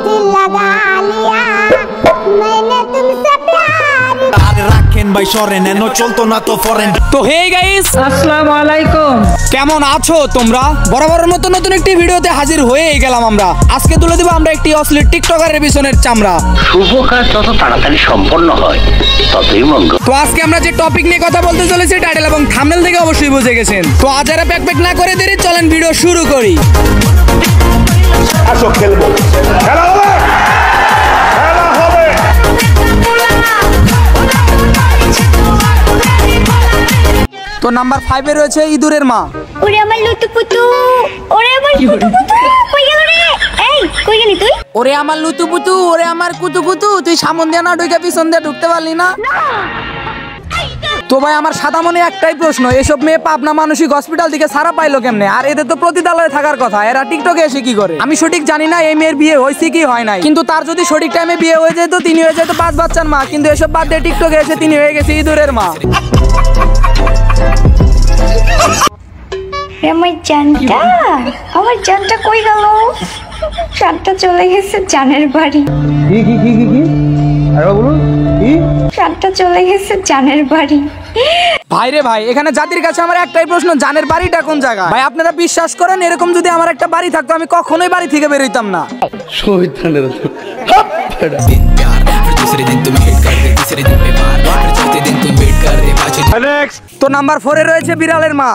दिल लगा लिया मैंने तुमसे प्यार। আরে রাখেন ভাই সরেন এন চলতো না তো ফরেন। তো হে গাইস আসসালামু আলাইকুম, কেমন আছো তোমরা? বরাবরের মতো নতুন একটি ভিডিওতে হাজির হয়ে গেলাম আমরা। আজকে তুলে দেব আমরা একটি অশ্লীল টিকটকারের পিছনের চামড়া। শুভ কাজ যত তাড়াতাড়ি সম্পন্ন হয় ততই মঙ্গল। তো আজকে আমরা যে টপিক নিয়ে কথা বলতে চলেছি টাইটেল এবং থাম্বনেল থেকে অবশ্যই বুঝে গেছেন। তো আজ আর প্যাক না করে দেরি, চলেন ভিডিও শুরু করি। আসো খেলবো, খেলা হবে, খেলা হবে। তো নাম্বার 5 এ রয়েছে ইঁদুরের মা। ওরে আমার লুতুপুতু, ওরে আমার লুতুপুতু, কই গেল রে? এই কই গেলি তুই? ওরে আমার লুতুপুতু, ওরে আমার কুতুকুতু, তুই সামন দিয়ে না ঢুকে পিছন দিয়ে ঢুকতে পারলি না? তো ভাই আমার সাদা মনে একটাই প্রশ্ন, এসব মেয়ে পাবনা মানসিক হসপিটাল থেকে ছাড়া পাইলো কেমনে? আর এদের তো প্রতিদালয়ে থাকার কথা, এরা টিকটকে এসে কি করে? আমি সঠিক জানি না এই মেয়ের বিয়ে হয়েছে কি হয় নাই, কিন্তু তার যদি সঠিক টাইমে বিয়ে হয়ে যেত তিনি হয়ে যেত 5 বাচ্চার মা, কিন্তু এসব বাদ দিয়ে টিকটকে এসে তিনি হয়ে গেছে ইঁদুরের মা। আমার জানটা কই গেল? জানটা চলে গেছে জানের বাড়ি। কি আরে বলুন কি? জানটা চলে গেছে জানের বাড়ি। ভাই রে ভাই, এখানে জাতির কাছে আমার একটাই প্রশ্ন, জানের বাড়িটা কোন জায়গায়? ভাই আপনারা বিশ্বাস করেন এরকম যদি আমার একটা বাড়ি থাকতো আমি কখনোই বাড়ি থেকে বের হইতাম না। তো নাম্বার 4 এ রয়েছে বিড়ালের মা।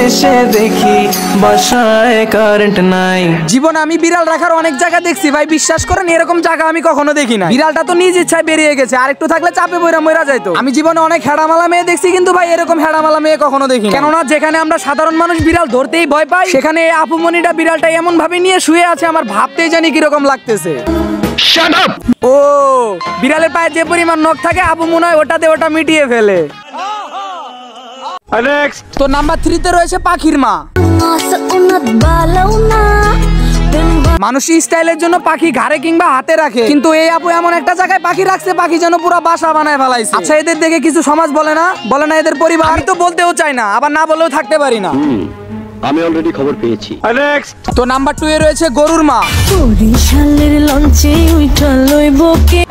এসে দেখি বাসায় কারেন্ট নাই। জীবনে আমি বিড়াল রাখার অনেক জায়গা দেখছি ভাই, বিশ্বাস করেন এরকম জায়গা আমি কখনো দেখি না। বিড়ালটা তো নিজ ইচ্ছায় বেরিয়ে গেছে, আর একটু থাকলে চাপে বইরা মইরা যাইতো। আমি জীবনে অনেক হেড়ামালা মেয়ে দেখছি, কিন্তু ভাই এরকম হেড়ামালা মেয়ে কখনো দেখি না। কেননা যেখানে আমরা সাধারণ মানুষ বিড়াল ধরতেই ভয় পাই, সেখানে এই আপুমনিটা বিড়ালটা এমন ভাবে নিয়ে শুয়ে আছে, আমার ভাবতেই জানি কিরকম লাগতেছে। ও বিড়ালের পায়ে যে পরিমাণ নখ থাকে আপু মনে হয় ওটাতে ওটা মিটিয়ে ফেলে। তো নাম্বার 3 তে রয়েছে পাখির মা। মানুষ স্টাইলের জন্য পাখি ঘাড়ে কিংবা হাতে রাখে, কিন্তু এই আপু এমন একটা জায়গায় পাখি রাখছে, পাখি যেন পুরো বাসা বানায় ফেলাইছে। আচ্ছা এদের দেখে কিছু সমাজ বলে না এদের পরিবার? আমি তো বলতেও চাই না, আবার না বলেও থাকতে পারি না। আমি অলরেডি খবর পেয়েছি। তো নাম্বার 2 এ রয়েছে গরুর মা। বরিশালের লঞ্চে উঠা লইব কে?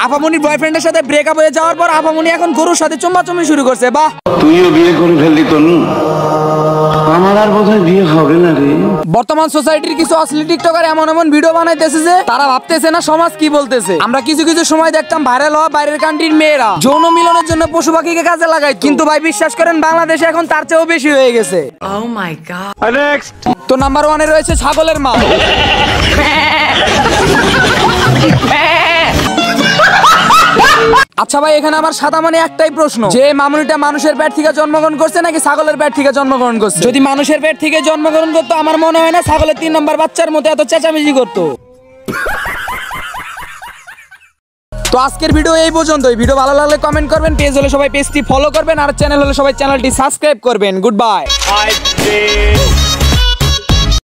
আপামনির বয়ফ্রেন্ডের সাথে ব্রেকআপ হয়ে যাওয়ার পর আপামনি এখন গরুর সাথে চুম্বাচুম্বি শুরু করছে। বাহ, তুইও বিয়ে করে ফেললি তনু, আমার আর বোধহয় বিয়ে হবে না রে। বর্তমান সোসাইটির কিছু অশ্লীল টিকটকার এমন ভিডিও বানাইতেছে যে তারা ভাবতেছে না সমাজ কি বলতেছে। আমরা কিছু সময় দেখতাম ভাইরাল হওয়া বাইরের কান্ট্রির মেয়েরা যৌন মিলনের জন্য পশু পাখিকে কাজে লাগায়, কিন্তু ভাই বিশ্বাস করেন বাংলাদেশে এখন তার চেয়েও বেশি হয়ে গেছে। Oh my god. তো নাম্বার 1 এ রয়েছে ছাগলের মা। আচ্ছা ভাই এখানে আমার সাদা মানে একটাই প্রশ্ন, যে মামুনিটা মানুষের পেট থেকে জন্মগ্রহণ করছে নাকি ছাগলের পেট থেকে জন্মগ্রহণ করছে? যদি মানুষের পেট থেকে জন্মগ্রহণ করতো আমার মনে হয় না ছাগলের 3 নম্বর বাচ্চার মতো এত চেঁচামেচি করতো। তো আজকের ভিডিও এই পর্যন্তই। ভিডিও ভালো লাগলে কমেন্ট করবেন, পেজ হলে সবাই পেজটি ফলো করবেন, আর চ্যানেল হলে সবাই চ্যানেলটি সাবস্ক্রাইব করবেন। Good bye.